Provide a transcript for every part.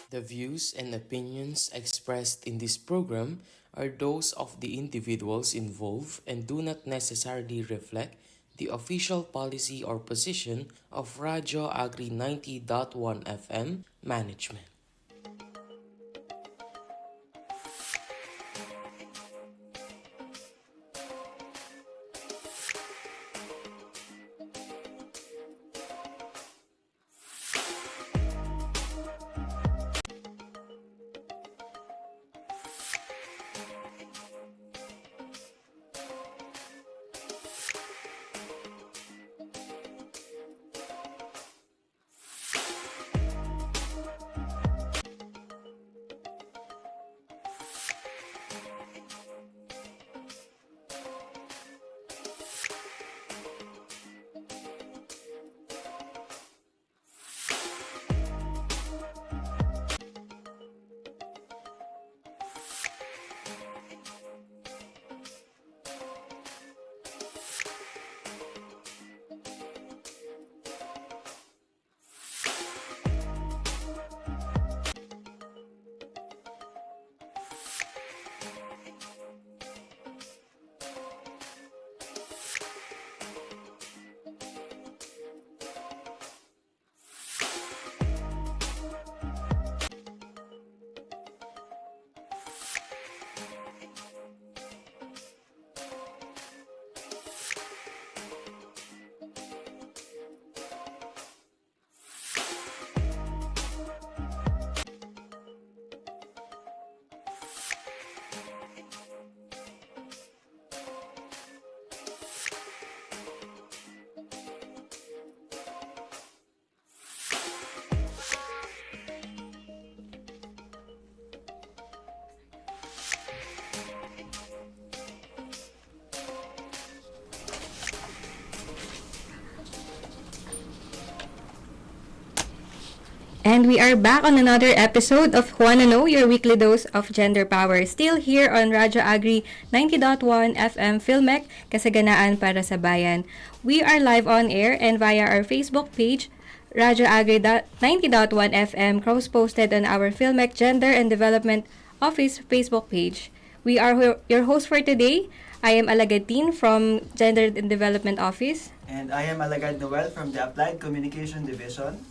The views and opinions expressed in this program are those of the individuals involved and do not necessarily reflect the official policy or position of Radio Agri 90.1 FM management. And we are back on another episode of Wanna Know, your weekly dose of gender power. Still here on Radyo Agri 90.1 FM Filmec, kasaganaan para sa bayan. We are live on air and via our Facebook page, Radyo Agri 90.1 FM, cross-posted on our Filmec Gender and Development Office Facebook page. We are your host for today. I am Alagatin from Gender and Development Office. And I am Alagad Noel from the Applied Communication Division.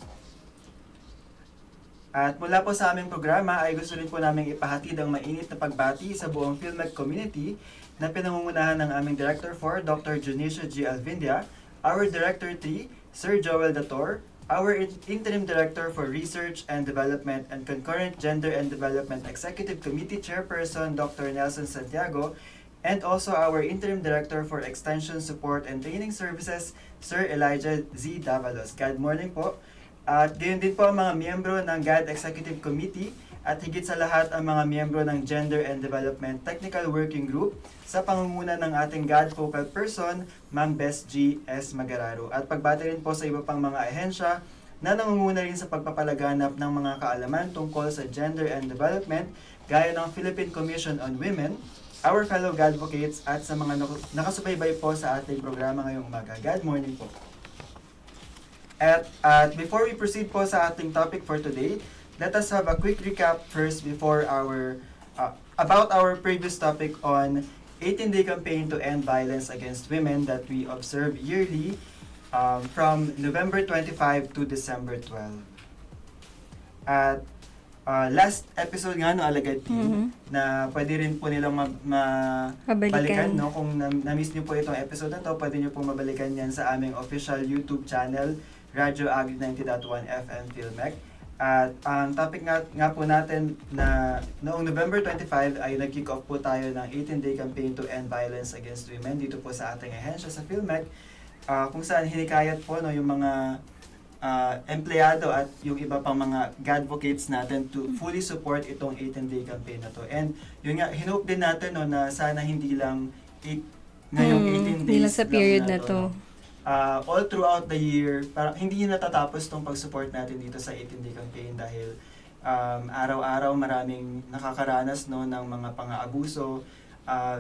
At mula po sa aming programa ay gusto rin po namin ipahatid ang mainit na pagbati sa buong Filmec community na pinangungunahan ng aming Director 4, Dr. Junicia G. Alvindia, our Director 3, Sir Joel Dator, our Interim Director for Research and Development and Concurrent Gender and Development Executive Committee Chairperson, Dr. Nelson Santiago, and also our Interim Director for Extension Support and Training Services, Sir Elijah Z. Davalos. Good morning po. At gayon din po ang mga miyembro ng GAD Executive Committee at higit sa lahat ang mga miyembro ng Gender and Development Technical Working Group sa pangunguna ng ating GAD Focal Person, Ma'am Bess G. S. Magararo. At pagbati rin po sa iba pang mga ahensya na nangunguna rin sa pagpapalaganap ng mga kaalaman tungkol sa gender and development gaya ng Philippine Commission on Women, our fellow GADvocates at sa mga nakasubaybay po sa ating programa ngayong umaga. Good morning po. At before we proceed po sa ating topic for today, let us have a quick recap first before our about our previous topic on 18-day campaign to end violence against women that we observe yearly from November 25 to December 12. At last episode nga no Alagad Team na pwede rin po nilang mabalikan no kung na-miss niyo po itong episode na to, pwede niyo po mabalikan yan sa aming official YouTube channel Radio Agri 90.1 FM Filmec. At ang topic nga po natin na noong November 25 ay nag-kick off po tayo ng 18-day campaign to end violence against women dito po sa ating ahensya sa Filmec, kung saan hinikayat po no yung mga empleyado at yung iba pang mga GADvocates natin to fully support itong 18-day campaign na to. And yun nga, hinope din natin no, na sana hindi lang ngayong 18 days hindi lang sa period lang na to. No? All throughout the year, parang hindi natatapos tong pag-support natin dito sa 18-day campaign dahil araw-araw maraming nakakaranas no ng mga pang-aabuso,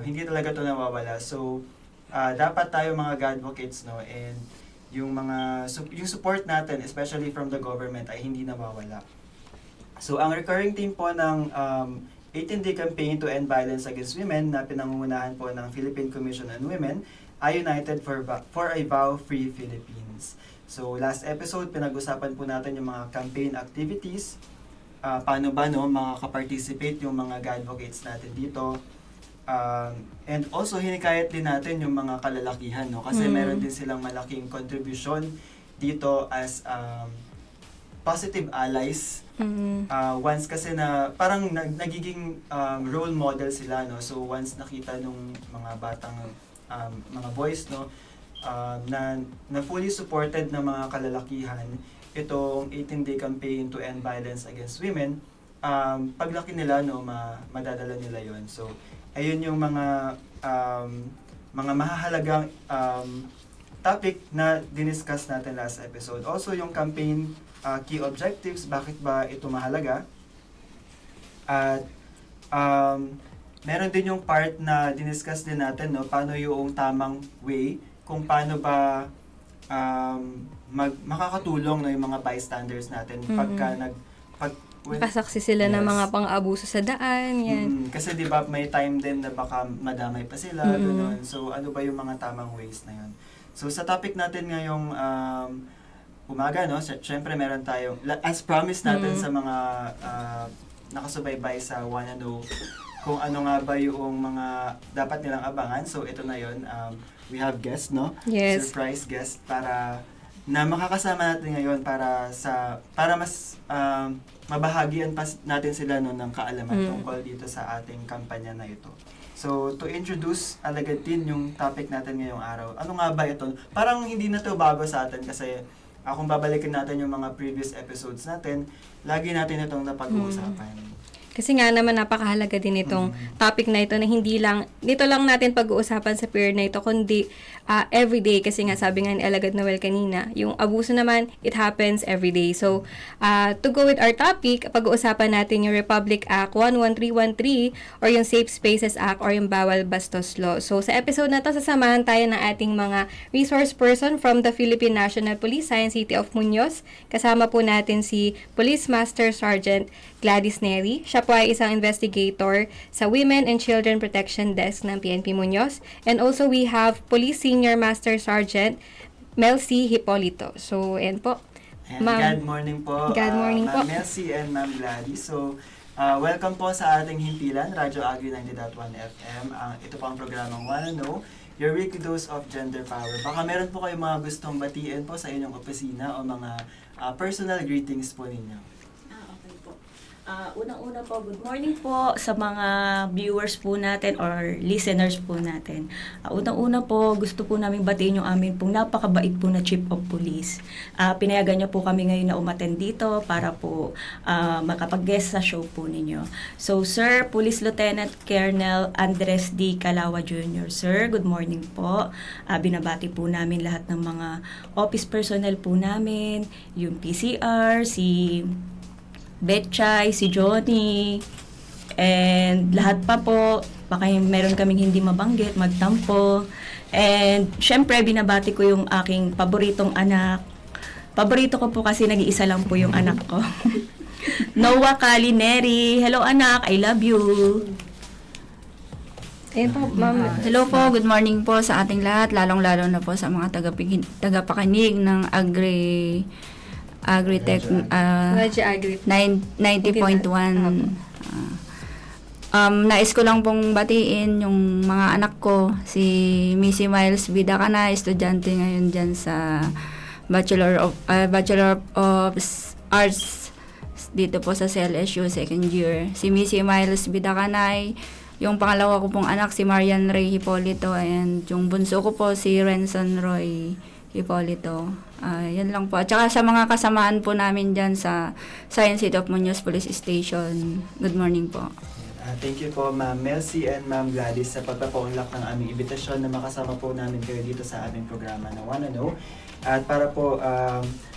hindi talaga to nawawala. So dapat tayo mga GADvocates no, and yung mga yung support natin especially from the government ay hindi nawawala. So ang recurring theme po ng 18-day campaign to end violence against women na pinangungunahan po ng Philippine Commission on Women ay United for a Vow-Free Philippines. So last episode, pinag-usapan po natin yung mga campaign activities, paano ba makaka-participate yung mga advocates natin dito. And also, hinikayat din natin yung mga kalalakihan, no? Kasi meron din silang malaking contribution dito as positive allies. Once kasi na parang nagiging role model sila, no? So once nakita nung mga batang mga boys, no, na fully supported ng mga kalalakihan itong 18-day campaign to end violence against women, paglaki nila, no, madadala nila yon. So ayun yung mga mahahalagang topic na diniscuss natin last episode. Also yung campaign key objectives, bakit ba ito mahalaga? At meron din yung part na diniscuss din natin, no, paano yung tamang way kung paano ba makakatulong, no, yung mga bystanders natin Kasaksi sila ng mga pang-abuso sa daan, yan. Kasi di ba may time din na baka madamay pa sila, gano'n. So ano ba yung mga tamang ways na yun? So sa topic natin ngayong umaga, no, syempre meron tayong, as promised natin sa mga nakasubaybay sa Wanna Know, kung ano nga ba yung mga dapat nilang abangan. So ito na yun, we have guests, no? Yes. Surprise guest para na makakasama natin ngayon para mas mabahagian pa natin sila, no, ng kaalaman tungkol dito sa ating kampanya na ito. So, to introduce alagad din yung topic natin ngayong araw. Ano nga ba ito? Parang hindi na to bago sa atin kasi kung babalikin natin yung mga previous episodes natin, lagi natin itong napag-uusapan. Kasi nga naman napakahalaga din itong topic na ito na hindi lang, dito lang natin pag-uusapan sa period na ito, kundi everyday. Kasi nga sabi nga ni Alagad Noel kanina, yung abuso naman, it happens everyday. So, to go with our topic, pag-uusapan natin yung Republic Act 11313 or yung Safe Spaces Act or yung Bawal Bastos Law. So, sa episode na to, sasamahan tayo ng ating mga resource person from the Philippine National Police, Science City of Muñoz. Kasama po natin si Police Master Sergeant Gladys Neri. Siya po ay isang investigator sa Women and Children Protection Desk ng PNP Muñoz. And also we have Police Senior Master Sergeant Mel C. Hipolito. So, ayan po. Good morning po. Good morning po. Ma'am Melcy and Ma'am Gladys. So, welcome po sa ating himpilan, Radyo Agri 90.1 FM. Ito po ang programang Wanna Know, your weekly dose of gender power. Baka meron po kayong mga gustong batiin po sa inyong opisina o mga personal greetings po ninyo. Unang-una po, good morning po sa mga viewers po natin or listeners po natin. Unang-una po, gusto po namin batiin yung amin pong napakabait po na Chief of Police. Pinayagan niya po kami ngayon na umattend dito para po makapag-guest sa show po ninyo. So, Sir, Police Lieutenant Colonel Andres D. Calawa Jr. Sir, good morning po. Binabati po namin lahat ng mga office personnel po namin, yung PCR, si Betchay, si Johnny, and lahat pa po. Baka meron kaming hindi mabanggit, magtampo. And syempre, binabati ko yung aking paboritong anak. Paborito ko po kasi nag-iisa lang po yung anak ko. Noah Calineri. Hello anak, I love you. Ayan po, ma'am. Hello po, good morning po sa ating lahat, lalong-lalo na po sa mga tagapakinig ng Agritech Radyo Agri 90.1. Nais ko lang pong batiin yung mga anak ko, si Missy Miles Bidacana, estudyante ngayon dyan sa Bachelor of Arts dito po sa CLSU second year. Si Missy Miles Bidacanay, yung pangalawa ko pong anak si Marian Ray Hipolito, and yung bunso ko po si Renson Roy Hipolito. Yan lang po. At saka sa mga kasamaan po namin dyan sa Science City of Muñoz Police Station. Good morning po. Thank you po Ma'am Melcy and Ma'am Gladys sa pagpapaunlak ng aming imbitasyon na makasama po namin kayo dito sa aming programa na Wanna Know. At para po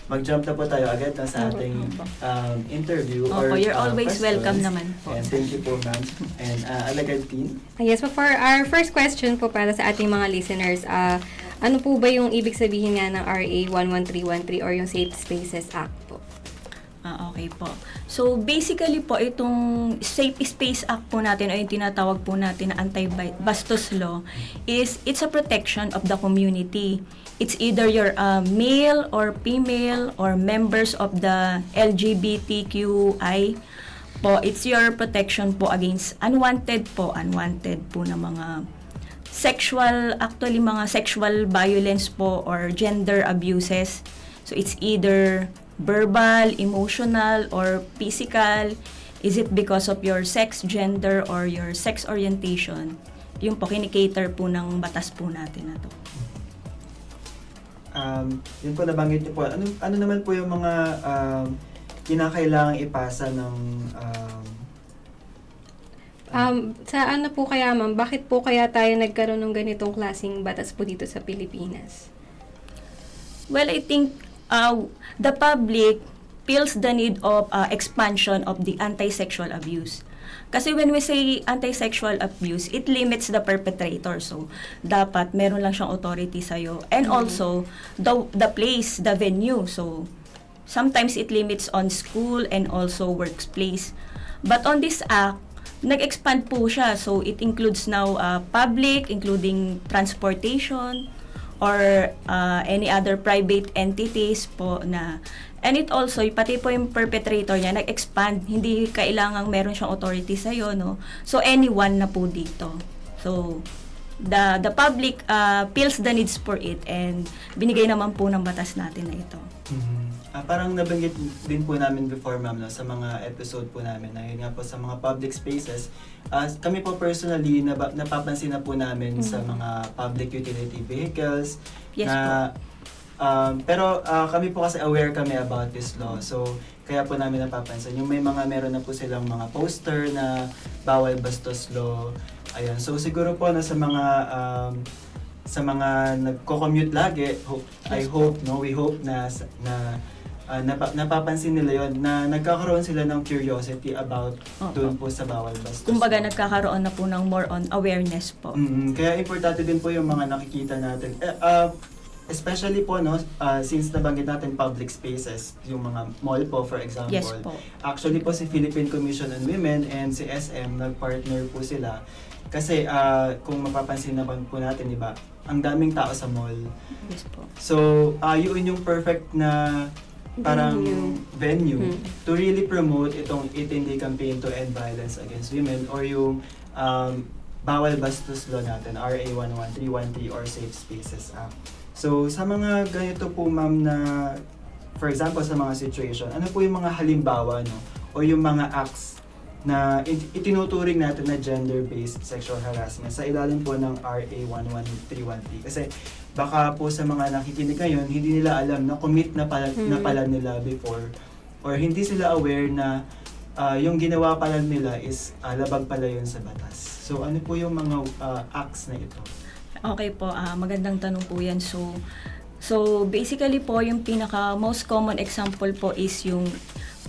mag-jump na po tayo agad na sa ating interview. You're always questions. welcome naman po. And thank you po ma'am. And Alagad Team. Yes, so for our first question po para sa ating mga listeners, ano po ba yung ibig sabihin nga ng RA 11313 or yung Safe Spaces Act po? Okay po. So, basically po, itong Safe Space Act po natin, o yung tinatawag po natin na Anti-Bastos Law, it's a protection of the community. It's either you're male or female or members of the LGBTQI po. It's your protection po against unwanted po na mga mga sexual violence po or gender abuses. So, it's either verbal, emotional, or physical. Is it because of your sex, gender, or your sex orientation? Yung po, kinikater po ng batas po natin na to. Yun po nabanggit niyo po. Ano naman po yung mga kinakailangang ipasa ng Sa ano po kaya ma'am, bakit po kaya tayo nagkaroon ng ganitong klaseng batas po dito sa Pilipinas? Well, I think the public feels the need of expansion of the anti-sexual abuse. Kasi when we say anti-sexual abuse, it limits the perpetrator. So, dapat meron lang siyang authority sa'yo. And also, the place, the venue. So, sometimes it limits on school and also workplace. But on this act, nag-expand po siya. So, it includes now public, including transportation, or any other private entities po na. And it also, pati po yung perpetrator niya, nag-expand. Hindi kailangang meron siyang authority sa'yo, no? So, anyone na po dito. So, the public feels the needs for it and binigay naman po ng batas natin na ito. Parang nabanggit din po namin before, ma'am, no, sa mga episode po namin na yun nga po sa mga public spaces. Kami po personally, napapansin na po namin sa mga public utility vehicles. Yes na, pero kami po kasi aware kami about this law. So, kaya po namin napapansin. Yung meron na po silang mga poster na bawal bastos law. Ayan. So, siguro po na sa mga nagko-commute lagi, we hope na napapansin nila yon na nagkakaroon sila ng curiosity about doon po sa bawal bastos. Kumbaga, nagkakaroon na po ng more on awareness po. Kaya importante din po yung mga nakikita natin. Especially po, no, since nabanggit natin public spaces, yung mga mall po, for example. Yes po. Actually po, si Philippine Commission on Women and si SM, nag-partner po sila. Kasi kung mapapansin naman po natin, di ba, ang daming tao sa mall. Yes po. So, yun yung perfect na parang venue to really promote itong It Hindi Campaign to End Violence Against Women or yung Bawal Bastos Law natin, RA 11313 or Safe Spaces Act. So, sa mga ganito po, ma'am, na for example, sa mga situation, ano po yung mga halimbawa, no? O yung mga acts na itinuturing natin na gender-based sexual harassment sa ilalim po ng RA 11313. Kasi baka po sa mga nakikinig ngayon, hindi nila alam na commit na pala nila before or hindi sila aware na yung ginawa pala nila is labag pala yun sa batas. So ano po yung mga acts na ito? Okay po, magandang tanong po yan. So basically po, yung pinaka most common example po is yung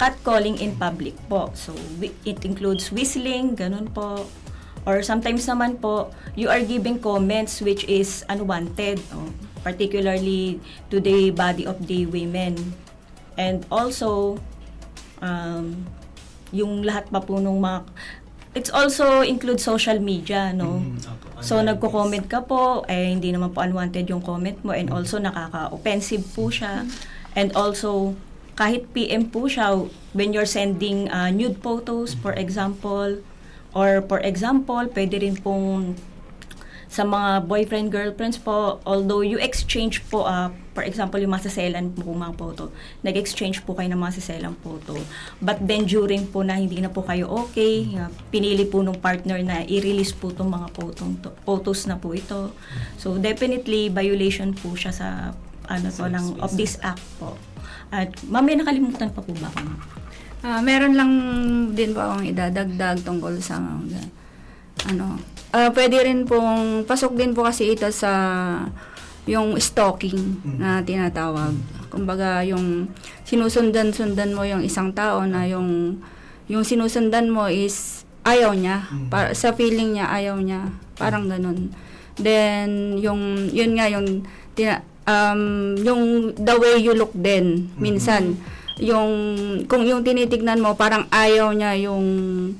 catcalling in public po. So it includes whistling, ganun po. Or sometimes naman po, you are giving comments which is unwanted, particularly to the body of the women. And also, yung lahat pa po nung mga... It also includes social media, no? So, nagko-comment ka po, hindi naman po unwanted yung comment mo, and also nakaka-offensive po siya. And also, kahit PM po siya, when you're sending nude photos, for example, pwede rin pong sa mga boyfriend, girlfriends po, although you exchange po, for example, yung masaselan po mga photo, nag-exchange po kayo ng masaselang photo. But then during po na hindi na po kayo okay, pinili po nung partner na i-release po itong mga photos na po ito. So definitely, violation po siya sa of this act po. At may nakalimutan pa po ba ako? Meron lang din po akong idadagdag tungkol sa pwede rin pong pasok din po kasi ito sa yung stalking na tinatawag. Kumbaga yung sinusundan mo yung isang tao na yung sinusundan mo is ayaw niya. Sa feeling niya ayaw niya. Parang ganun. Then yung the way you look din minsan kung yung tinitignan mo, parang ayaw niya yung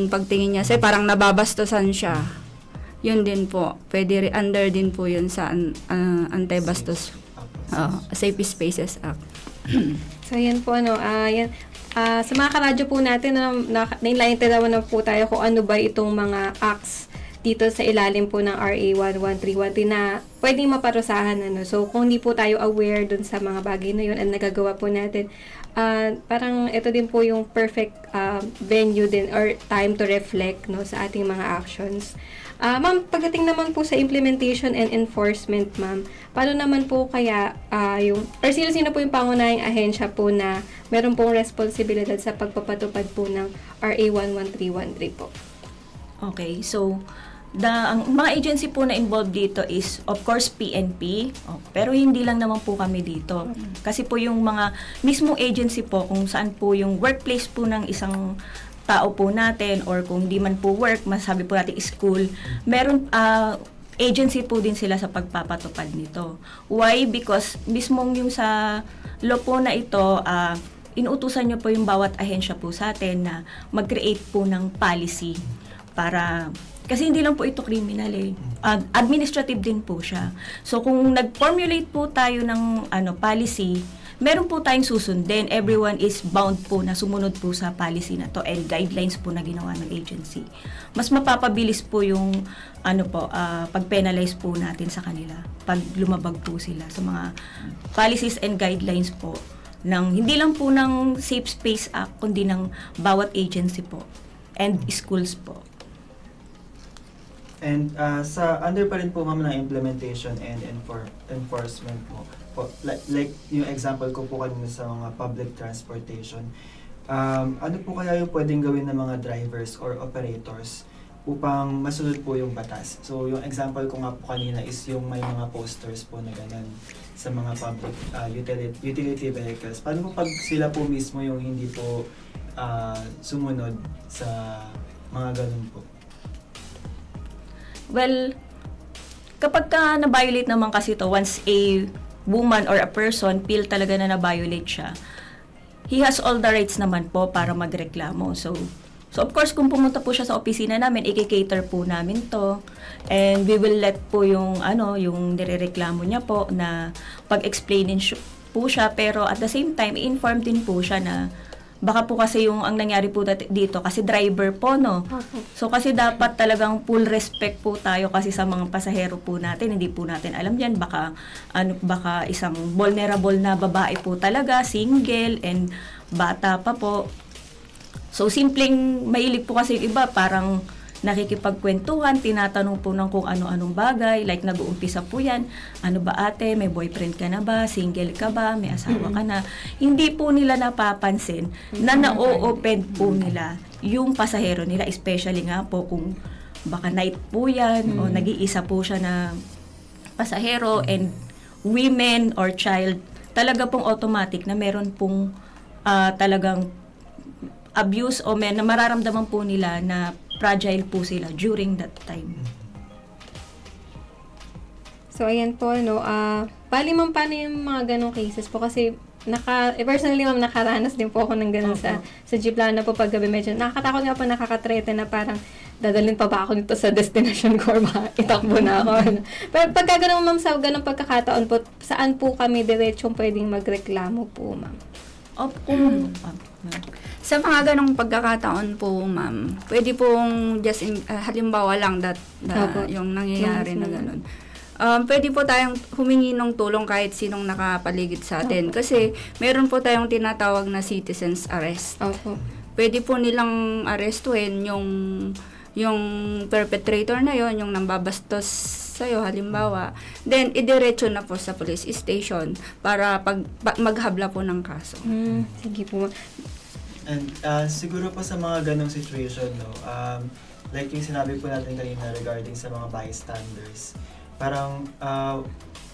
pagtingin niya sa'yo, parang nababastusan siya. Yun din po. Pwede under din po yun sa Anti-Bastos Safe Spaces Act. So, yan po, yan. Sa mga karadyo po natin, na-enlighten naman na po tayo kung ano ba itong mga acts dito sa ilalim po ng RA 11313 na pwedeng maparusahan. So, kung hindi po tayo aware dun sa mga bagay na yun at nagagawa po natin, parang ito din po yung perfect venue din or time to reflect sa ating mga actions. Ma'am, pagdating naman po sa implementation and enforcement, ma'am, paano naman po kaya or sino-sino po yung pangunahing ahensya po na meron pong responsibilidad sa pagpapatupad po ng RA 11313 po? Okay, so ang mga agency po na involved dito is of course PNP, pero hindi lang naman po kami dito. Kasi po yung mga mismong agency po kung saan po yung workplace po ng isang tao po natin or kung hindi man po work, masabi po natin school, meron agency po din sila sa pagpapatupad nito. Why? Because mismong yung sa law po na ito, inuutusan nyo po yung bawat ahensya po sa atin na mag-create po ng policy para, kasi hindi lang po ito criminal administrative din po siya. So kung nag-formulate po tayo ng policy, meron po tayong susundin. Everyone is bound po na sumunod po sa policy na to and guidelines po na ginawa ng agency. Mas mapapabilis po yung pag-penalize po natin sa kanila pag lumabag po sila sa mga policies and guidelines po hindi lang po ng Safe Space Act kundi ng bawat agency po and schools po. And sa under pa rin po ma'am ng implementation and enforcement po, like yung example ko po kanina sa mga public transportation, ano po kaya yung pwedeng gawin ng mga drivers or operators upang masunod po yung batas? So yung example ko nga po kanina is yung may mga posters po na ganun sa mga public utility vehicles. Paano po pag sila po mismo yung hindi po sumunod sa mga ganun po? Well, kapag na-violate naman kasi ito, once a woman or a person feel talaga na na-violate siya, he has all the rights naman po para magreklamo. So of course, kung pumunta po siya sa opisina namin, i-cater po namin to. And we will let po yung nirereklamo niya po na pag-explainin po siya. Pero at the same time, i-inform din po siya na baka po kasi yung ang nangyari po dito kasi driver po, no? So kasi dapat talagang full respect po tayo kasi sa mga pasahero po natin. Hindi po natin alam yan. Baka isang vulnerable na babae po talaga, single and bata pa po. So simpleng mahilig po kasi yung iba, parang nakikipagkwentuhan, tinatanong po ng kung ano-anong bagay, like nag-uumpisa po yan, ano ba ate, may boyfriend ka na ba, single ka ba, may asawa ka na. Hindi po nila napapansin na na-o-open po nila yung pasahero nila, especially nga po kung baka night po yan o nag-iisa po siya na pasahero and women or child, talaga pong automatic na meron pong talagang abuse o na mararamdaman po nila na fragile po sila during that time. So, ayan po, bali ma'am, paano yung mga ganong cases po? Kasi, personally ma'am, nakaranas din po ako ng ganon sa jeep, lalo na po pag gabi medyo, nakakatakot nga po, nakakatrete na parang, dadalhin pa ba ako nito sa destination ko or baka itakbo na ako. Pero pagka ganun ma'am, sa ganong pagkakataon po, saan po kami diretsong pwedeng magreklamo po, ma'am? Sa mga ganong pagkakataon po, ma'am, pwede pong just halimbawa lang yung nangyayari na gano'n. Pwede po tayong humingi ng tulong kahit sinong nakapaligid sa atin. Kasi meron po tayong tinatawag na citizens arrest. Pwede po nilang arrestuhin yung perpetrator na yon, yung nambabastos sa'yo, halimbawa. Then, idiretso na po sa police station para maghabla po ng kaso. Sige po. And siguro po sa mga ganong situation, like yung sinabi po natin kanina regarding sa mga bystanders, parang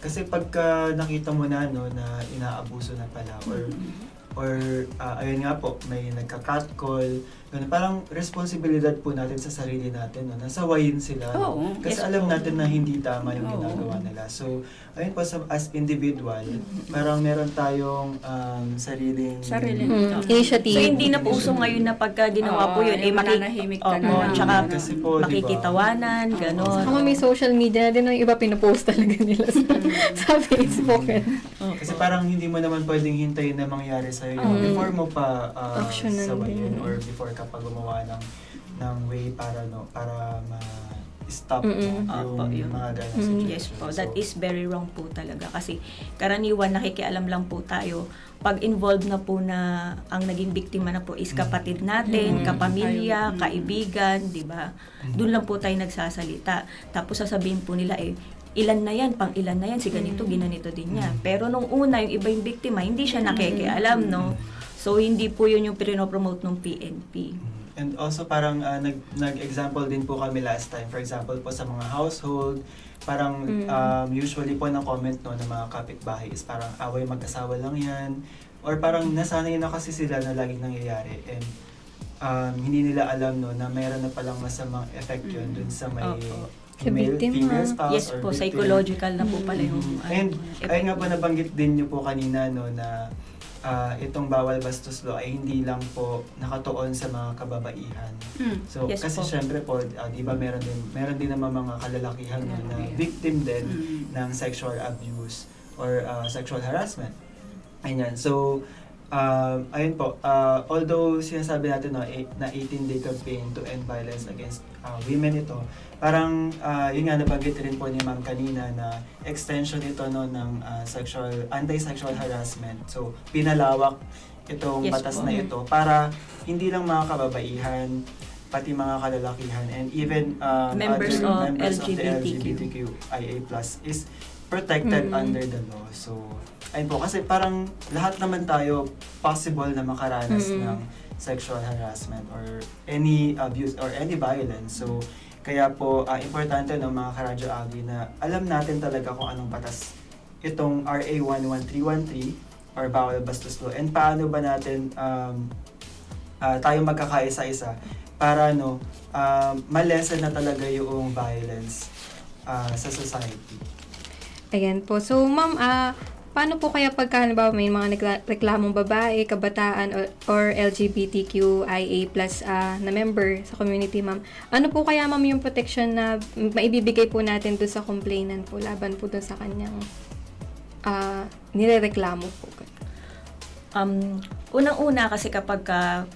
kasi pagka nakita mo na na inaabuso na pala or ayun nga po, may nagka-catcall, Ganun, parang responsibilidad po natin sa sarili natin, no? Nasawayin sila. No? Oo, Kasi yes alam po. natin na hindi tama yung Oo. ginagawa nila. So, ayun po, as individual, parang meron tayong sariling... Initiative. So, hindi na po uso ngayon na pagka ginawa po yun, yung mananahimik ka na lang. tsaka Kasi po, di ba? makikitawanan, gano'n. Saka may social media na din yung iba pinopost talaga nila sa Facebook. Kasi parang hindi mo naman pwedeng hintayin na mangyari sa'yo yun before mo pa Actionan sawayin din. or before ka pa gumawa ng way para ma-stop Opo, yung yun. mga ganong situation. Yes po, that is very wrong po talaga kasi karaniwan nakikialam lang po tayo pag involved na po na ang naging biktima na po is kapatid natin, kapamilya, kaibigan, di ba? Doon lang po tayo nagsasalita. Tapos sasabihin po nila ilan na yan, pang ilan na yan, si ganito, ginanito din niya. Pero nung una, yung iba yung biktima, hindi siya nakikialam, no? So, hindi po yun yung pinopromote ng PNP. And also parang nag-example din po kami last time. For example po sa mga household, parang usually po na comment no ng mga kapitbahay is parang away mag-asawa lang yan. Or parang nasanay na kasi sila na laging nangyayari. And hindi nila alam no na mayroon na palang masamang effect yun dun sa may Opo. Sa biktima. female spouse Yes or po, victim. psychological na po pala yung... And ayun nga po nabanggit din niyo po kanina no na itong bawal bastos law ay hindi lang po nakatuon sa mga kababaihan. So Yes kasi po. syempre po 'di ba meron din naman mga kalalakihan no, na victim din ng sexual abuse or sexual harassment. Ayan. So ayun po, although sinasabi natin no, na 18-day campaign to end violence against women ito, parang yun nga nabanggit rin po ni Ma'am kanina na extension ito no ng anti-sexual harassment. So pinalawak itong Yes batas po. na ito para hindi lang mga kababaihan, pati mga kalalakihan and even Members other of members of the LGBTQ. LGBTQIA+ is protected under the law. So ayun po, kasi parang lahat naman tayo possible na makaranas ng sexual harassment or any abuse or any violence. So, kaya po importante ng mga karadyo Agri na alam natin talaga kung anong batas itong RA 11313 or bawal bastos law and paano ba natin tayo magkakaisa-isa para ma-lessen na talaga yung violence sa society. Ayan po. So, ma'am, paano po kaya pagka halimbawa may mga reklamong babae, kabataan, or LGBTQIA+ na member sa community, ma'am? Ano po kaya, ma'am, yung protection na maibibigay po natin doon sa complainant po, laban po doon sa kanyang nirereklamo po? Unang-una kasi kapag,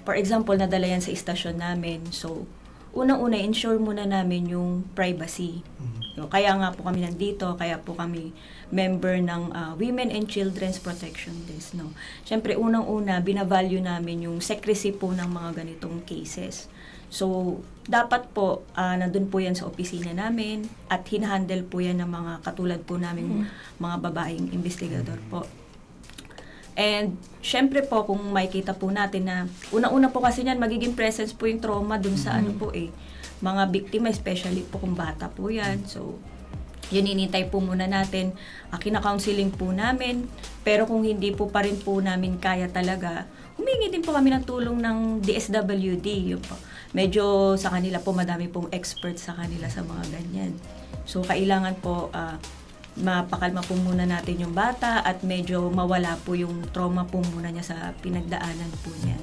for example, nadala yan sa istasyon namin, so, unang-una, ensure muna namin yung privacy. Kaya nga po kami nandito, kaya po kami member ng Women and Children's Protection Desk. No? Siyempre, unang-una, binavalue namin yung secrecy po ng mga ganitong cases. So, dapat po, nandun po yan sa opisina namin at hinahandle po yan ng mga katulad po namin mga babaeng investigador po. And, syempre po, kung makikita po natin na, una-una po kasi yan, magiging presence po yung trauma dun sa mga biktima, especially po kung bata po yan. So, yun inintay po muna natin. Kina-counseling po namin. Pero kung hindi po pa rin po namin kaya talaga, humingi din po kami ng tulong ng DSWD. Yun po. Medyo sa kanila po, madami pong experts sa kanila sa mga ganyan. So, kailangan po mapakalma po muna natin yung bata at medyo mawala po yung trauma po muna niya sa pinagdaanan po niya.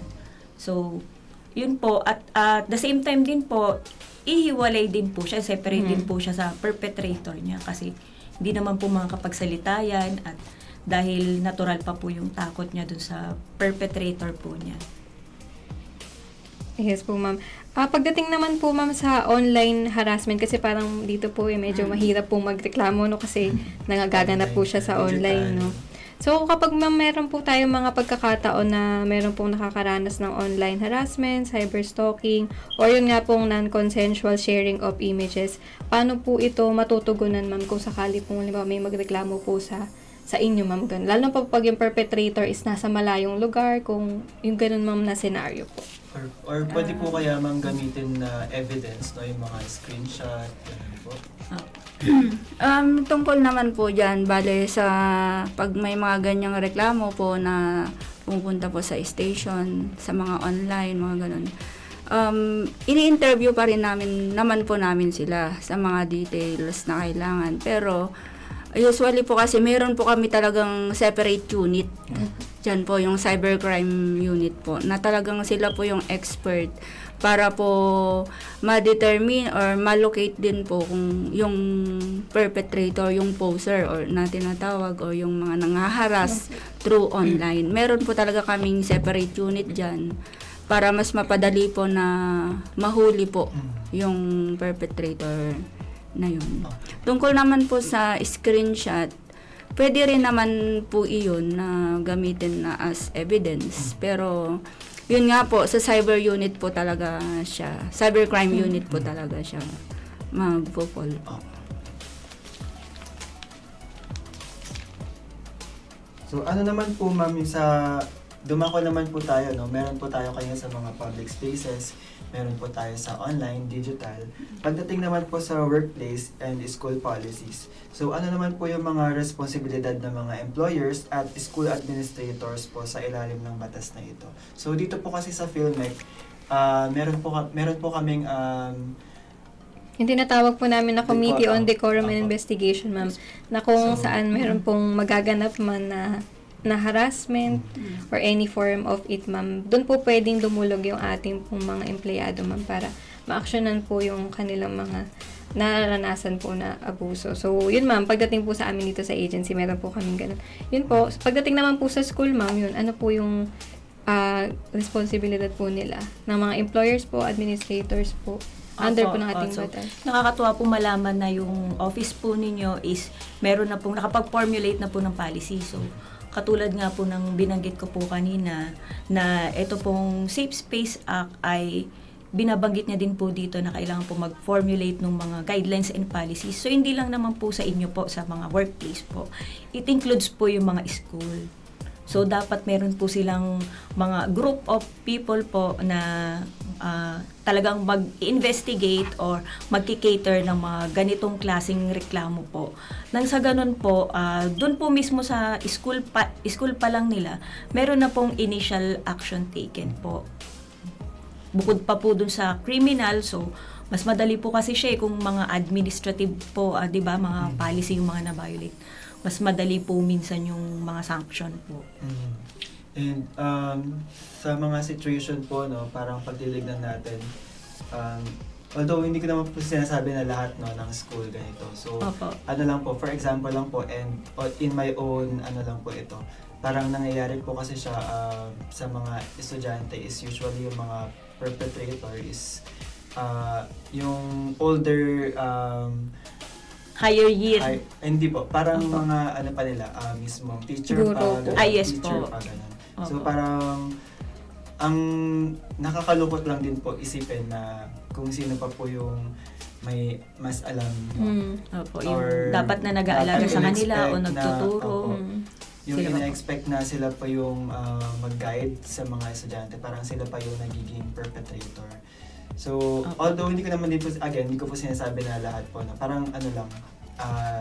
So, yun po. At the same time din po, ihiwalay din po siya, separate din po siya sa perpetrator niya kasi hindi naman po makakapagsalita yan at dahil natural pa po yung takot niya dun sa perpetrator po niya. Yes po, ma'am. Pagdating naman po, ma'am, sa online harassment, kasi parang dito po medyo mahirap po magreklamo, no, kasi nangagaganap po siya sa online, no. So, kapag meron po tayong mga pagkakataon na meron pong nakakaranas ng online harassment, cyberstalking, or yun nga pong non-consensual sharing of images, paano po ito matutugunan, ma'am, kung sakali pong may magreklamo po sa inyo, ma'am, ganun? Lalo na po pag yung perpetrator is nasa malayong lugar, kung yung ganun, ma'am, na scenario po. Or pwede po kaya mang gamitin na evidence, no, yung mga screenshot, ganun po. Tungkol naman po dyan, bale sa pag may mga ganyang reklamo po na pupunta po sa station, sa mga online, mga ganun. ini-interview pa rin naman po namin sila sa mga details na kailangan. Pero usually po kasi meron po kami talagang separate unit. Diyan po yung cybercrime unit po na talagang sila po yung expert para po ma-determine or ma-locate din po kung yung perpetrator, yung poser or na tinatawag o yung mga nangaharas through online. Meron po talaga kaming separate unit dyan para mas mapadali po na mahuli po yung perpetrator na yun. Tungkol naman po sa screenshot, pwede rin naman po iyon na gamitin na as evidence. Pero yun nga po, sa cyber unit po talaga siya, cybercrime unit po talaga siya mag-fall. So ano naman po ma'am sa dumako naman po tayo, no? Meron po tayo kanina sa mga public spaces, meron po tayo sa online, digital. Pagdating naman po sa workplace and school policies. So ano naman po yung mga responsibilidad ng mga employers at school administrators po sa ilalim ng batas na ito. So dito po kasi sa PhilMec, meron po kaming Yung tinatawag po namin na Committee on Decorum and Opo. Investigation, ma'am, na kung saan meron pong magaganap man na harassment or any form of it, ma'am. Doon po pwedeng dumulog yung ating pong mga empleyado, ma'am, para ma-actionan po yung kanilang mga naranasan po na abuso. So, yun ma'am, pagdating po sa amin dito sa agency, meron po kaming ganun. Yun po, pagdating naman po sa school, ma'am, yun, ano po yung responsibilidad po nila ng mga employers po, administrators po, under po ng ating batas. Nakakatuwa po malaman na yung office po ninyo is meron na pong nakapag-formulate na po ng policy. So, katulad nga po ng binanggit ko po kanina na ito pong Safe Space Act ay binabanggit niya din po dito na kailangan po mag-formulate ng mga guidelines and policies. So, hindi lang naman po sa inyo po, sa mga workplace po. It includes po yung mga school. So, dapat meron po silang mga group of people po na talagang mag-investigate or mag-cater ng mga ganitong klaseng reklamo po. Nang sa ganun po, doon po mismo sa school pa lang nila, meron na pong initial action taken po. Bukod pa po dun sa criminal, so mas madali po kasi siya kung mga administrative po, 'di ba, mga policy yung mga na-violate. Mas madali po minsan yung mga sanction po. And sa mga situation po, no, parang pagdilignan natin, although hindi ko naman po sinasabi na lahat, no, ng school ganito. So, Opo. ano lang po, for example lang po, and in my own, ano lang po ito, parang nangyayari po kasi siya sa mga estudyante is usually yung mga perpetrator is yung older Higher year. hindi po, parang Opo. mga ano pa nila, mismo teacher Guro pa, po. ganun, Yes teacher po. pa, ganun. Opo. So parang ang nakakalungkot lang din po isipin na kung sino pa po yung may mas alam, no? Opo, Or yung dapat na nag-aalaga dapat sa kanila o in-expect na, nagtuturo. opo. Yung Sila pa po. ina-expect na sila pa yung mag-guide sa mga estudyante, parang sila pa yung nagiging perpetrator. So, Opo. although hindi ko naman din po, again, hindi ko po sinasabi na lahat po, na parang ano lang,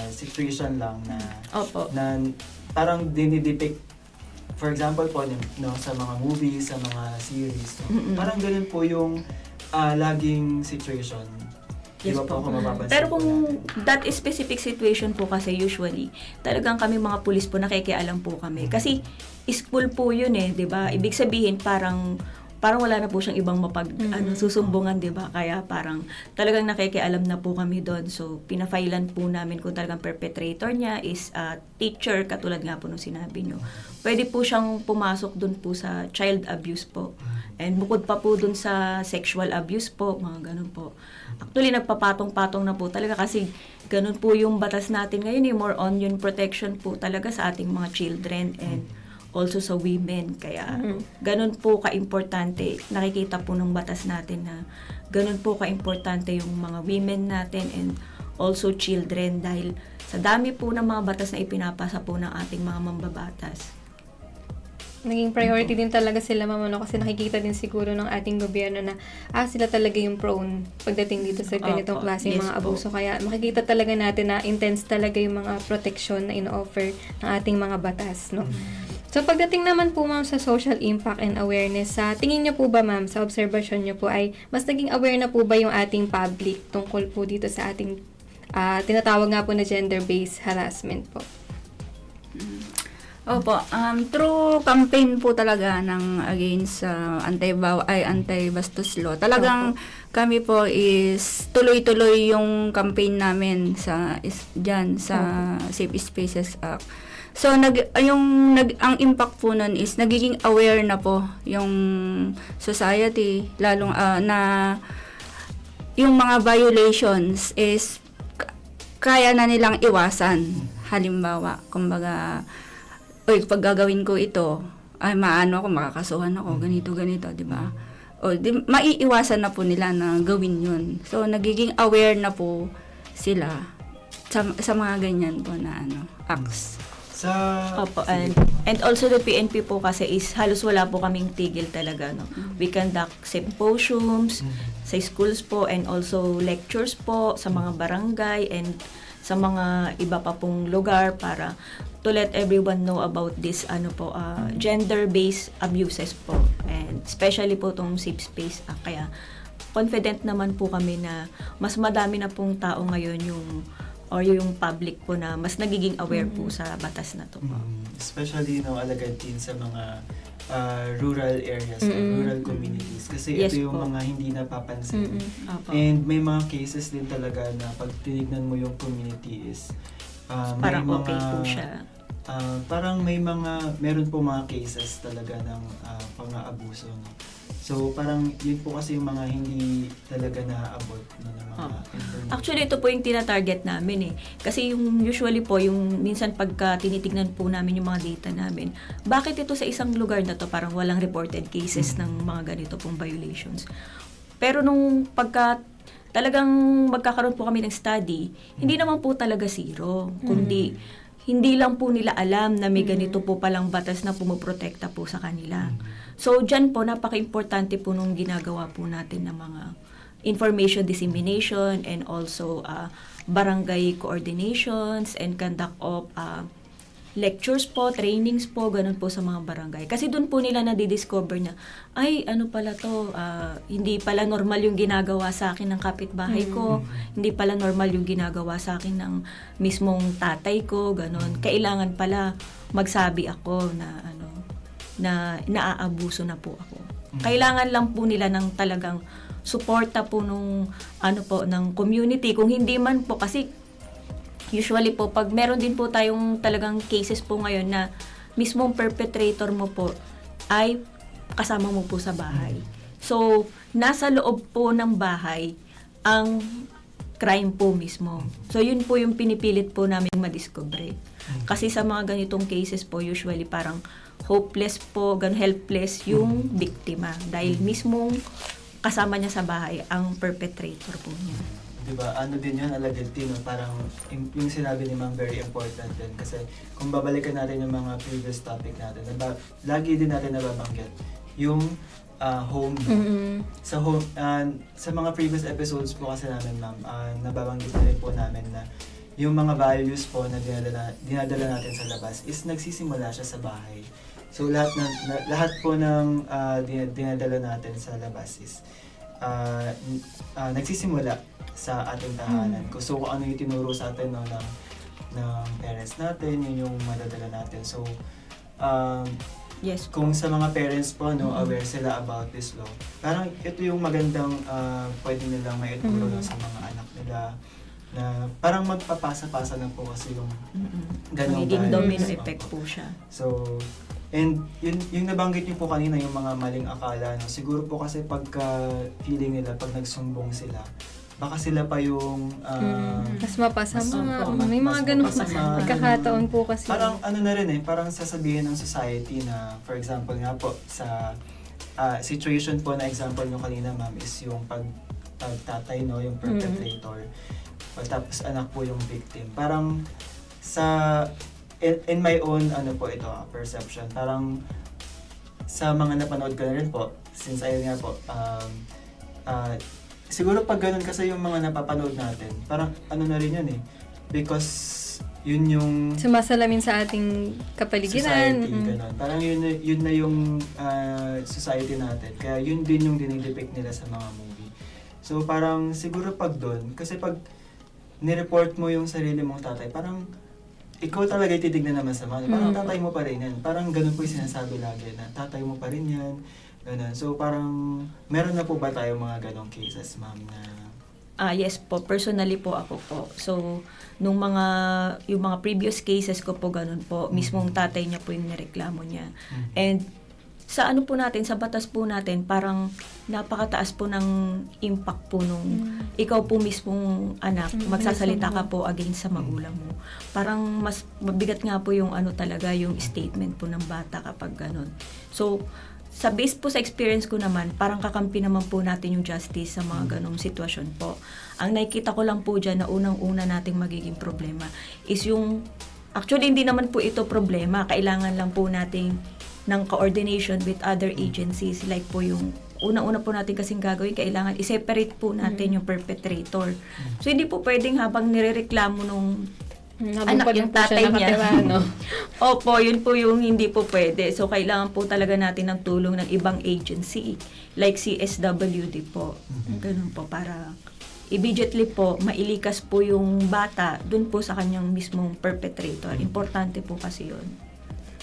situation lang na Opo. na parang dinidepict, for example po, no, sa mga movies, sa mga series, no, Mm-mm. parang ganun po yung laging situation. Di Yes ba po po. kung mapapansin Pero po kung natin? that specific situation po kasi usually, talagang kami mga pulis po nakikialam po kami. Kasi school po yun 'di ba? Ibig sabihin parang wala na po siyang ibang susumbungan, 'di ba? Kaya parang talagang nakikialam na po kami doon. So pinafailan po namin kung talagang perpetrator niya is teacher, katulad nga po nung sinabi nyo. Pwede po siyang pumasok doon po sa child abuse po. And bukod pa po doon sa sexual abuse po, mga ganun po. Actually, nagpapatong-patong na po talaga kasi ganun po yung batas natin ngayon, more on yung protection po talaga sa ating mga children and also sa women. Kaya ganun po ka-importante. Nakikita po ng batas natin na ganun po ka-importante yung mga women natin and also children dahil sa dami po ng mga batas na ipinapasa po ng ating mga mambabatas. Naging priority din talaga sila, ma'am, no? Kasi nakikita din siguro ng ating gobyerno na sila talaga yung prone pagdating dito sa ganitong Opo, klaseng yes mga po. abuso. Kaya makikita talaga natin na intense talaga yung mga protection na in-offer ng ating mga batas, no? So pagdating naman po ma'am sa social impact and awareness, sa tingin niyo po ba ma'am, sa observation niyo po ay mas naging aware na po ba yung ating public tungkol po dito sa ating tinatawag nga po na gender-based harassment po? Opo, through campaign po talaga ng against anti-bastos law. Talagang kami po is tuloy-tuloy yung campaign namin sa Safe Spaces Act. So ang impact po nun is nagiging aware na po yung society, lalong na yung mga violations is kaya na nilang iwasan. Halimbawa, kumbaga, pag gagawin ko ito, ay maano ako, makakasuhan ako, ganito, di ba? Maiiwasan na po nila na gawin yun. So, nagiging aware na po sila sa mga ganyan po na acts. Opo, and also the PNP po kasi is halos wala po kaming tigil talaga, no. We conduct symposiums sa schools po and also lectures po sa mga barangay and sa mga iba pa pong lugar para to let everyone know about this gender-based abuses po, and especially po tong Safe Space Act. Kaya confident naman po kami na mas madami na pong tao ngayon yung public po na mas nagiging aware po sa batas na to po. Especially alagad din sa mga rural areas, rural communities. Kasi Yes ito yung po. mga hindi napapansin. Opo. And may mga cases din talaga na pag tinignan mo yung community is Parang may okay po siya. Parang meron po mga cases talaga ng pang-aabuso. No? So parang yun po kasi yung mga hindi talaga naaabot ng mga information. Actually, ito po yung tina-target namin eh. Kasi yung usually po, yung minsan pagka tinitignan po namin yung mga data namin, bakit ito sa isang lugar na to parang walang reported cases ng mga ganito pong violations. Pero nung pagka talagang magkakaroon po kami ng study, hindi naman po talaga zero. Kundi hindi lang po nila alam na may ganito po palang batas na pumoprotekta po sa kanila. So, dyan po, napaka-importante po nung ginagawa po natin ng mga information dissemination and also barangay coordinations and conduct of lectures po, trainings po, ganun po sa mga barangay. Kasi doon po nila nadidiscover na, ay, ano pala to, hindi pala normal yung ginagawa sa akin ng kapitbahay ko, hindi pala normal yung ginagawa sa akin ng mismong tatay ko, ganun. Kailangan pala magsabi ako na naaabuso na po ako. Kailangan lang po nila ng talagang suporta po ng community. Kung hindi man po, kasi usually po, pag meron din po tayong talagang cases po ngayon na mismong perpetrator mo po ay kasama mo po sa bahay. So, nasa loob po ng bahay ang crime po mismo. So, yun po yung pinipilit po namin madiscover. Kasi sa mga ganitong cases po, usually parang hopeless po, helpless yung biktima. Dahil mismong kasama niya sa bahay ang perpetrator po niya. Diba, ano din yun, alagad din, no? Parang yung sinabi ni Ma'am very important din kasi kung babalikan natin yung mga previous topic natin, lagi din natin nababanggit yung home. Sa home, sa mga previous episodes po kasi namin, Ma'am, nababanggit na rin po namin na yung mga values po na dinadala natin sa labas is nagsisimula siya sa bahay. So lahat po ng dinadala natin sa labas is nagsisimula sa ating tahanan. So kung ano yung tinuro sa atin ng parents natin, yun yung madadala natin. So Yes. Kung sa mga parents po aware sila about this law, parang ito yung magandang pwede nilang maituro sa mga anak nila na parang magpapasa-pasa na po kasi yung ganong Magiging values. domino effect po siya. So, and yung nabanggit niyo po kanina, yung mga maling akala, no? Siguro po kasi pagka feeling nila, pag nagsumbong sila, baka sila pa yung Mas mapasama. mas- May mga mas ganun mapasama. pagkakataon po kasi. parang ano na rin parang sasabihin ng society na, for example nga po, sa situation po na example nyo kanina, ma'am, is yung pagtatay, no, yung perpetrator. Tapos anak po yung victim. Parang in my own perception, parang sa mga napanood ko na rin po, since ayun nga po, siguro pag ganun kasi yung mga napapanood natin, parang ano na rin yun because yun yung Sumasalamin sa ating kapaligiran. society, ganun. Parang yun na yung society natin. Kaya yun din yung dinidepict nila sa mga movie. So parang siguro pag doon, kasi pag nireport mo yung sarili mong tatay, parang ikaw talaga titignan na masama. Parang tatay mo pa rin yan. Parang ganun po yung sinasabi lagi na tatay mo pa rin yan. Ganun. So parang meron na po ba tayo mga ganong cases, ma'am, na Yes po, personally po ako po. So, yung mga previous cases ko po ganun po, mismong tatay niya po yung nireklamo niya. And sa ano po natin, sa batas po natin, parang napakataas po ng impact po nung ikaw po mismong anak, magsasalita ka po against sa magulang mo. Parang mas mabigat nga po yung ano talaga, yung statement po ng bata kapag ganun. So, sa base po sa experience ko naman, parang kakampi naman po natin yung justice sa mga ganong sitwasyon po. Ang nakikita ko lang po dyan na unang-una nating magiging problema is yung, actually hindi naman po ito problema, kailangan lang po nating ng coordination with other agencies, like po yung unang-una po natin kasing gagawin, kailangan i-separate po natin yung perpetrator. So hindi po pwedeng habang nirereklamo nung anak yung tatay niya. No? Opo, yun po yung hindi po pwede. So, kailangan po talaga natin ng tulong ng ibang agency, like CSWD po. Ganun po, para immediately po, mailikas po yung bata dun po sa kanyang mismong perpetrator. Importante po kasi yun.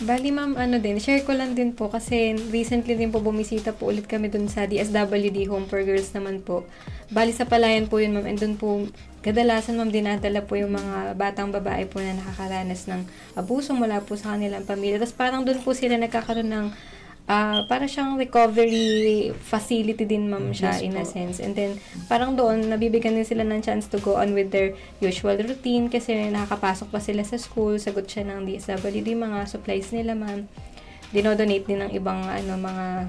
Bali ma'am, share ko lang din po kasi recently din po bumisita po ulit kami dun sa DSWD Home for Girls naman po. Bali sa Palayan po yun ma'am, and dun po kadalasan ma'am dinadala po yung mga batang babae po na nakakaranas ng abuso mula po sa kanilang pamilya. Tapos parang dun po sila nagkakaroon ng para siyang recovery facility din ma'am siya, in a sense. And then parang doon nabibigyan din sila ng chance to go on with their usual routine kasi nakakapasok pa sila sa school, sagot siya ng DSWD, mga supplies nila ma'am. Dinodonate din ng ibang mga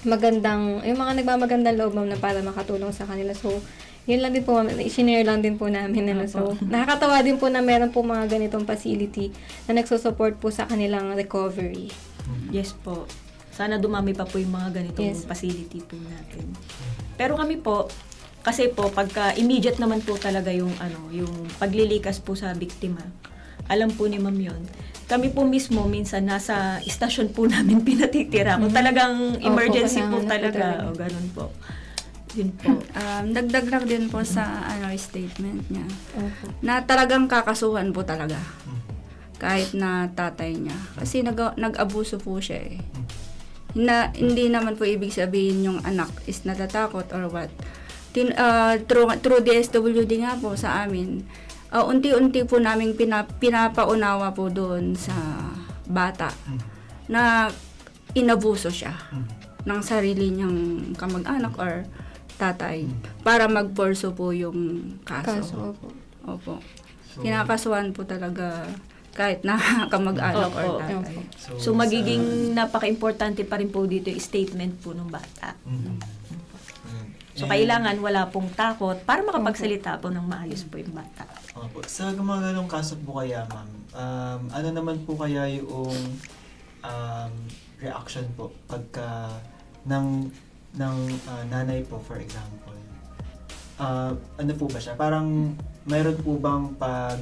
magandang, yung mga nagmamagandang loob ma'am na para makatulong sa kanila. So yun lang din po ma'am, i-share lang din po namin. So nakakatawa din po na meron po mga ganitong facility na nagsusupport po sa kanilang recovery. Yes po. Sana dumami pa po yung mga ganitong facility po natin. Pero kami po, kasi po pagka immediate naman po talaga yung yung paglilikas po sa biktima. Alam po ni ma'am yun. Kami po mismo minsan nasa istasyon po namin pinatitira. Kung talagang emergency po talaga. O ganun po. Yun po. Dagdag lang din po sa statement niya. Na talagang kakasuhan po talaga. Kahit na tatay niya. Kasi nag-abuso po siya eh. Hindi naman po ibig sabihin yung anak is natatakot or what. Through DSWD nga po sa amin, unti-unti po namin pinapaunawa po doon sa bata na inabuso siya ng sarili niyang kamag-anak or tatay para mag-pursue po yung kaso. Opo. Kinakasuhan po talaga kahit na kamag-anak or tatay. So magiging napaka-importante pa rin po dito yung statement po ng bata. So kailangan wala pong takot para makapagsalita po ng maayos po yung bata. Opo. Sa mga ganong kaso po kaya, ma'am, ano naman po kaya yung reaction po pagka ng nanay po, for example? Ano po ba siya? Parang mayroon po bang parang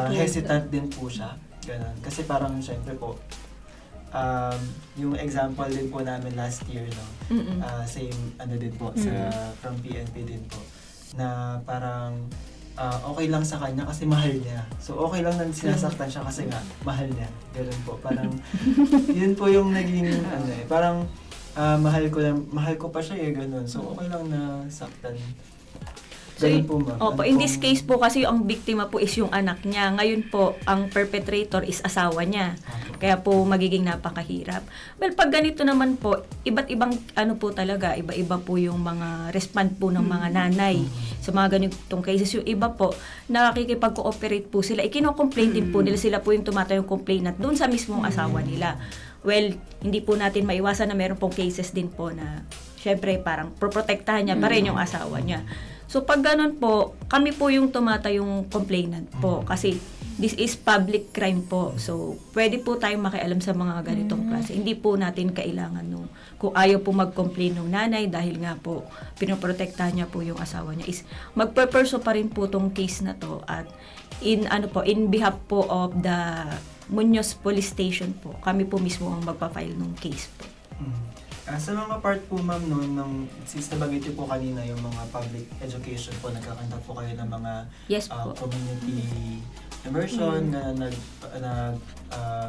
hesitant din po siya? Ganun. Kasi parang syempre po, yung example din po namin last year, no? Same din po, from PNP din po, na parang okay lang sa kanya kasi mahal niya. So okay lang na sinasaktan siya kasi nga mahal niya. Ganun po. Parang yun po yung naging parang mahal ko pa siya ganun. So okay lang na saktan. So, in this case po kasi ang biktima po is yung anak niya. Ngayon po, ang perpetrator is asawa niya. Kaya po magiging napakahirap. Well, pag ganito naman po, iba't ibang po talaga, iba-iba po yung mga respond po ng mga nanay sa mga ganitong cases. Yung iba po, nakikipag-cooperate po sila. Ikino-complain din po nila, sila po yung tumatayong complainant doon sa mismong asawa nila. Well, hindi po natin maiwasan na meron pong cases din po na syempre parang proprotektahan niya pa rin yung asawa niya. So pag ganun po, kami po yung tumatayong complainant po kasi this is public crime po. So, pwede po tayong makialam sa mga ganitong klase. Hindi po natin kailangan nung, kung ayaw po mag-complain ng nanay dahil nga po, pinoprotektahan niya po yung asawa niya, is magpe-pursue pa rin po tong case na to at in behalf po of the Muñoz Police Station po, kami po mismo ang magpa-file ng case po. Sa mga part po ma'am noon, since nabanggit niyo po kanina yung mga public education po, nagkakanta po kayo ng mga Yes po. community immersion,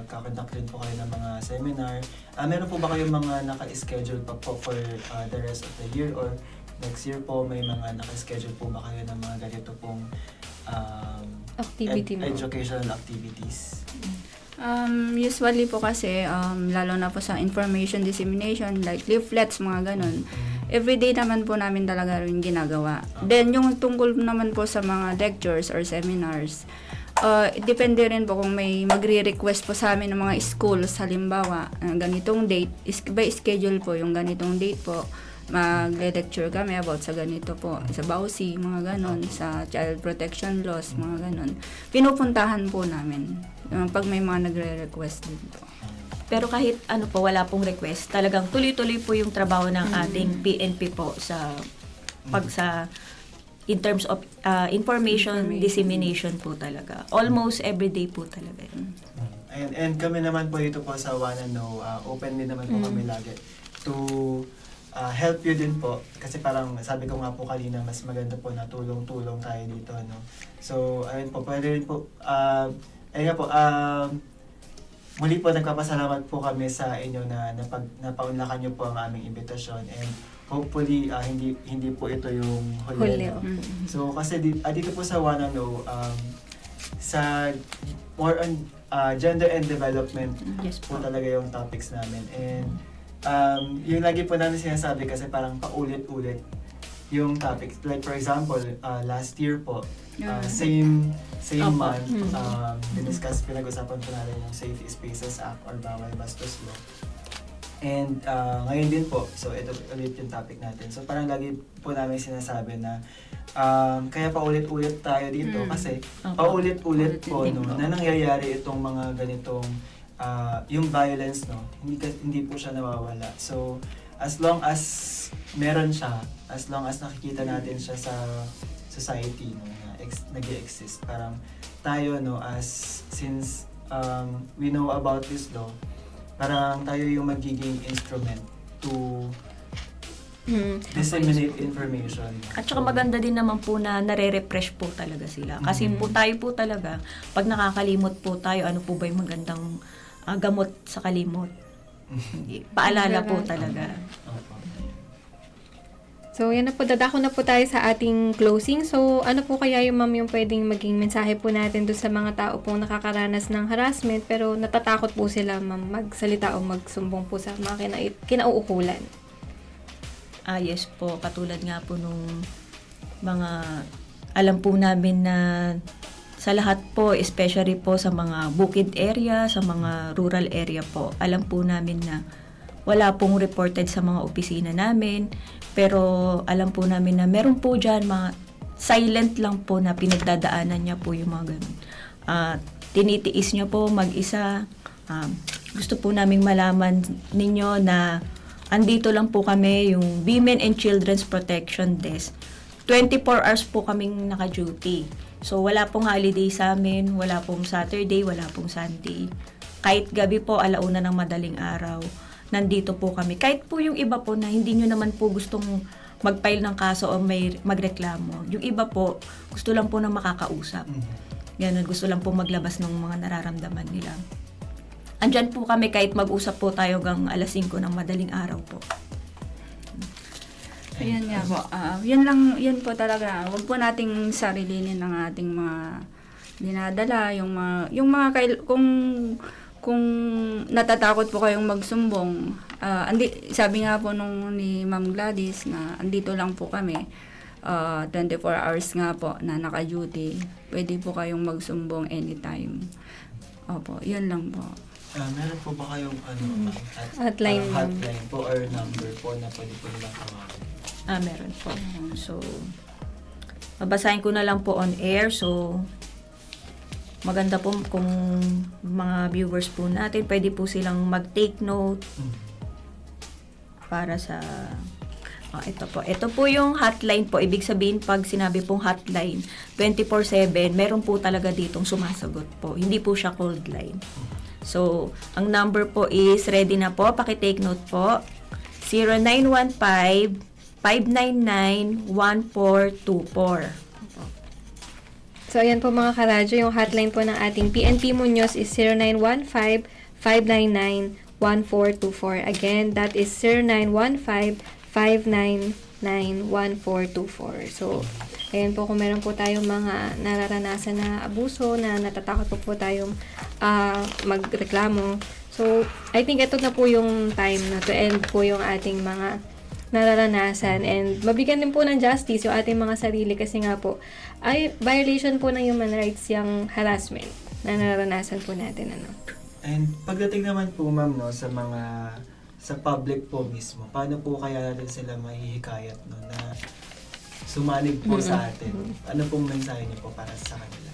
kakonduct rin po kayo ng mga seminar. Meron po ba kayong mga naka-schedule pa po for the rest of the year, or next year po may mga naka-schedule po ba kayo ng mga ganito pong Activity mo. educational activities? Usually po kasi, lalo na po sa information dissemination, like leaflets, mga ganun. Everyday naman po namin talaga rin ginagawa. Then, yung tungkol naman po sa mga lectures or seminars, depende rin po kung may magre-request po sa amin ng mga schools, halimbawa, ganitong date, by schedule po yung ganitong date po, mag-lecture kami about sa ganito po, sa BAUSI, mga ganon, sa child protection laws, mga ganon. Pinupuntahan po namin pag may mga nagre-request din po. Pero kahit ano po, wala pong request, talagang tuloy-tuloy po yung trabaho ng ating PNP po sa in terms of information dissemination po talaga. Almost every day po talaga. And kami naman po dito po sa Wanna Know, open din naman po kami lagi to help you din po. Kasi parang sabi ko nga po kanina, mas maganda po na tulong-tulong tayo dito. No? So, ayun po, pwede rin po, ayun nga po, muli po nagpapasalamat po kami sa inyo na napaunlakan niyo po ang aming imbitasyon, and hopefully hindi po ito yung huli. No? So kasi dito po sa Wanna Know, sa more on gender and development Yes po po. talaga yung topics namin, and yung lagi po namin sinasabi kasi parang paulit-ulit yung topics. Like for example, last year po, same Opo. month, pinag-usapan po natin yung Safety Spaces Act or Bawal Bastos Law. And ngayon din po, so ito ulit yung topic natin. So parang lagi po namin sinasabi na kaya paulit-ulit tayo dito kasi paulit-ulit po no, na nangyayari itong mga ganitong yung violence, no, hindi po siya nawawala. So as long as meron siya, as long as nakikita natin siya sa society, no, na nag-exist, parang tayo, no, since we know about this law, parang tayo yung magiging instrument to disseminate information. At saka maganda din naman po na nare-refresh po talaga sila. Kasi po tayo po talaga, pag nakakalimot po tayo, ano po ba yung magandang gamot sa kalimot? Paalala po talaga. So, yan na po. Dadako na po tayo sa ating closing. So, ano po kaya yung ma'am yung pwedeng maging mensahe po natin doon sa mga tao pong nakakaranas ng harassment pero natatakot po sila ma'am magsalita o magsumbong po sa mga kinauukulan? Yes po. Katulad nga po nung mga alam po namin na sa lahat po, especially po sa mga bukid area, sa mga rural area po, alam po namin na wala pong reported sa mga opisina namin, pero alam po namin na meron po dyan mga silent lang po na pinagdadaanan niya po yung mga ganun. Tinitiis niya po mag-isa. Gusto po naming malaman ninyo na andito lang po kami, yung Women and Children's Protection Desk. 24 hours po kaming naka-duty. So wala pong holiday sa amin, wala pong Saturday, wala pong Sunday. Kahit gabi po, 1:00 ng madaling araw, nandito po kami. Kahit po yung iba po na hindi nyo naman po gustong mag-file ng kaso o may magreklamo. Yung iba po, gusto lang po na makakausap. Ganun, gusto lang po maglabas ng mga nararamdaman nila. Andyan po kami kahit mag-usap po tayo hanggang 5:00 ng madaling araw po. Ayan nga po. Yan po talaga. Huwag po nating sarilinin ng ating mga dinadala, kung natatakot po kayong magsumbong, sabi nga po ni Ma'am Gladys na andito lang po kami, 24 hours nga po na naka-duty. Pwede po kayong magsumbong anytime. Opo, yun lang po. Meron po ba kayong Hotline, hotline po or number po na pwede po nilang tawagan? Meron po. So, babasahin ko na lang po on air. So, maganda po kung mga viewers po natin, pwede po silang mag-take note para sa ito po. Ito po yung hotline po. Ibig sabihin, pag sinabi pong hotline, 24/7, meron po talaga ditong sumasagot po. Hindi po siya cold line. So, ang number po is, ready na po, paki-take note po, 0915-599-1424. So, ayan po mga karadyo, yung hotline po ng ating PNP Muñoz is 0915-599-1424. Again, that is 0915-599-1424. So, ayan po, kung meron po tayong mga nararanasan na abuso, na natatakot po tayong magreklamo. So, I think ito na po yung time na to end po yung ating mga nararanasan and mabigyan din po ng justice yung ating mga sarili kasi nga po ay violation po ng human rights yung harassment na nararanasan po natin. And pagdating naman po ma'am no, sa public po mismo, paano po kaya natin sila mahihikayat no, na sumalig po sa atin? Ano pong mensahe niyo po para sa kanila?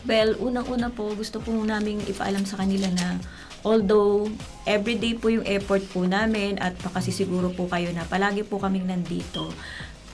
Well, unang-una po, gusto po naming ipaalam sa kanila na although everyday po yung effort po namin at makasisiguro po kayo na palagi po kaming nandito,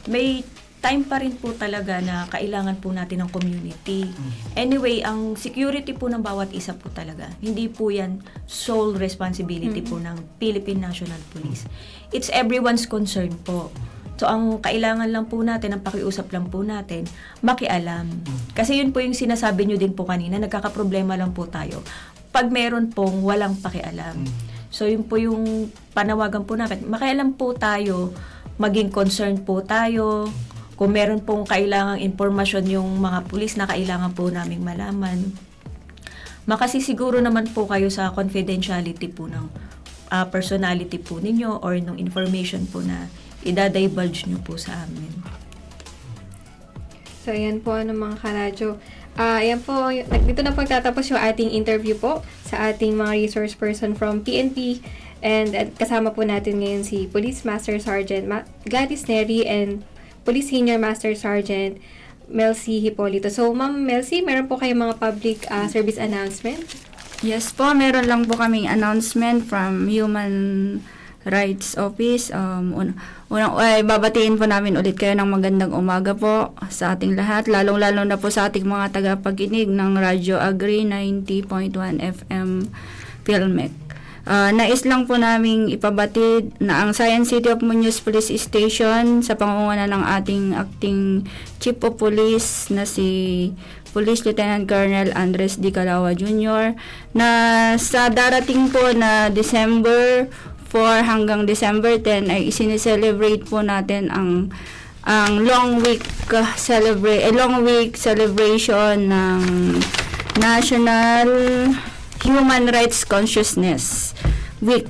may time pa rin po talaga na kailangan po natin ng community. Anyway, ang security po ng bawat isa po talaga, hindi po yan sole responsibility po ng Philippine National Police. It's everyone's concern po. So, ang kailangan lang po natin, ang pakiusap lang po natin, makialam. Kasi yun po yung sinasabi nyo din po kanina, nagkakaproblema lang po tayo pag meron pong walang pakialam. So, yun po yung panawagan po natin. Makialam po tayo, maging concerned po tayo. Kung meron pong kailangang impormasyon yung mga pulis na kailangan po naming malaman, makasisiguro naman po kayo sa confidentiality po ng personality po ninyo or ng information po na idadivulge nyo po sa amin. So, ayan po mga karadyo. Ayan po, dito na pagtatapos yung ating interview po sa ating mga resource person from PNP and kasama po natin ngayon si Police Master Sergeant Gladys Neri and Police Senior Master Sergeant Melcy Hipolito. So, Ma'am Melcy, meron po kayong mga public service announcement? Yes po, meron lang po kaming announcement from Human Rights Office. Babatiin po namin ulit kayo ng magandang umaga po sa ating lahat, lalong-lalo na po sa ating mga tagapakinig ng Radyo Agri 90.1 FM Filmec. Nais lang po naming ipabatid na ang Science City of Muñoz Police Station sa pangunguna ng ating acting Chief of Police na si Police Lieutenant Colonel Andres D. Calawa Jr. na sa darating po na December 4 hanggang December 10 ay isinicelebrate po natin ang long week celebration ng National Human Rights Consciousness Week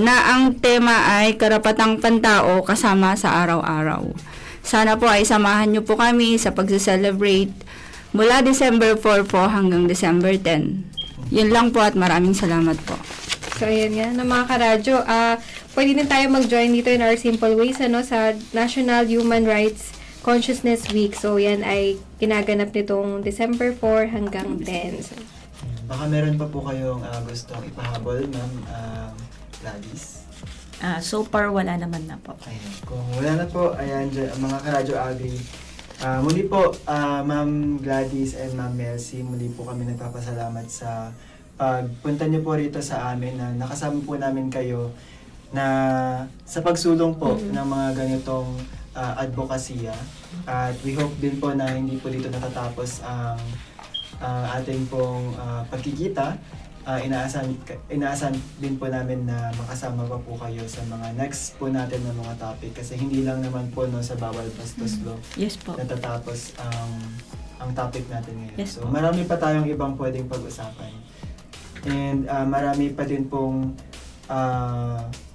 na ang tema ay karapatang pantao kasama sa araw-araw. Sana po ay samahan niyo po kami sa pagse-celebrate mula December 4 po hanggang December 10. Yun lang po at maraming salamat po. So, ayan nga, mga karadyo, pwede din tayo mag-join dito in our simple ways, sa National Human Rights Consciousness Week. So, yan ay ginaganap nitong December 4 hanggang 10. So, baka meron pa po kayong gustong ipahabol, Ma'am Gladys? So far, wala naman na po. Ayan. Kung wala na po, ayan, mga karadyo agri. Muli po, Ma'am Gladys and Ma'am Melcy, muli po kami nagpapasalamat sa pagpunta niyo po rito sa amin na nakasama po namin kayo na sa pagsulong po ng mga ganitong advokasya. At we hope din po na hindi po dito natatapos ang ating pong pagkikita. Inaasahan din po namin na makasama pa po kayo sa mga next po natin na mga topic kasi hindi lang naman po sa bawal bastos law Yes po. natatapos ang topic natin ngayon. Yes So po. marami pa tayong ibang pwedeng pag-usapan. And marami pa din pong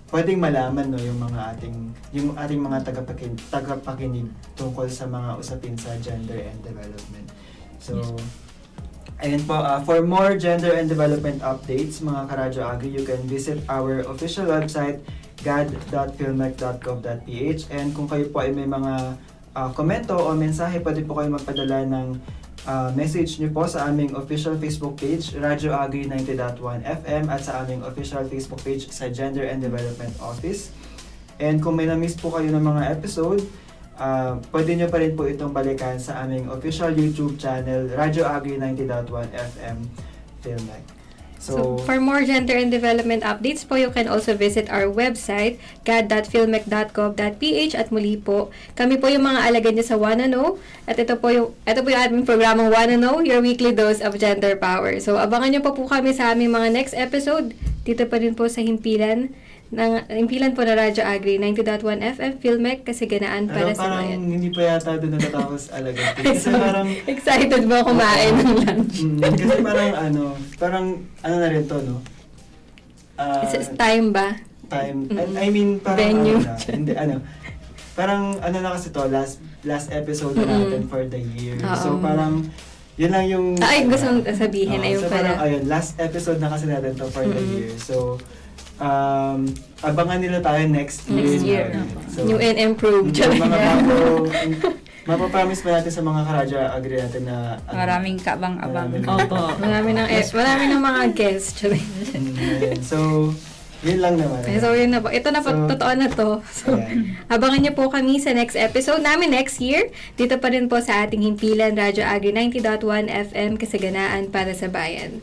pwedeng malaman yung ating mga tagapakinig tungkol sa mga usapin sa gender and development. So ayun po, for more gender and development updates, mga Karadyo Agri, you can visit our official website, gad.filmec.gov.ph. And kung kayo po ay may mga komento o mensahe, pwede po kayo magpadala ng message nyo po sa aming official Facebook page, Radyo Agri 90.1 FM, at sa aming official Facebook page sa Gender and Development Office. And kung may na-miss po kayo ng mga episode, pwede nyo pa rin po itong balikan sa aming official YouTube channel, Radyo Agri 90.1 FM Filmec. So, for more gender and development updates po, you can also visit our website, gad.filmec.gov.ph, at muli po, kami po yung mga alagad niyo sa Wanna Know, at ito po yung aming programang Wanna Know, your weekly dose of gender power. So, abangan niyo pa po kami sa aming mga next episode, dito pa rin po sa himpilan po na Radyo Agri 90.1 FM Filmec, Kasaganaan para sa parang bayan. hindi pa yata doon natatapos alagad. Kasi parang Excited ba kumain ng lunch? kasi parang na rin to, no? Is time ba? Time. I mean, parang Venue. Hindi, parang na kasi to, last episode na natin for the year. So parang, yun lang yung... Ay, gusto mong sabihin, ayun so pala. parang, last episode na kasi natin to for the year. So, abangan nila tayo next year. Next year. So, New and improved. yung mga mapapromise pa natin sa mga Karadya Agri natin na Maraming kabang-abang. Opo. Marami ng mga guests. So, yun lang naman. So, yun na po. Ito na po, So, totoo na to. So, ayan. abangan niyo po kami sa next episode namin next year. Dito pa rin po sa ating himpilan, Radyo Agri 90.1 FM, Kasaganaan para sa bayan.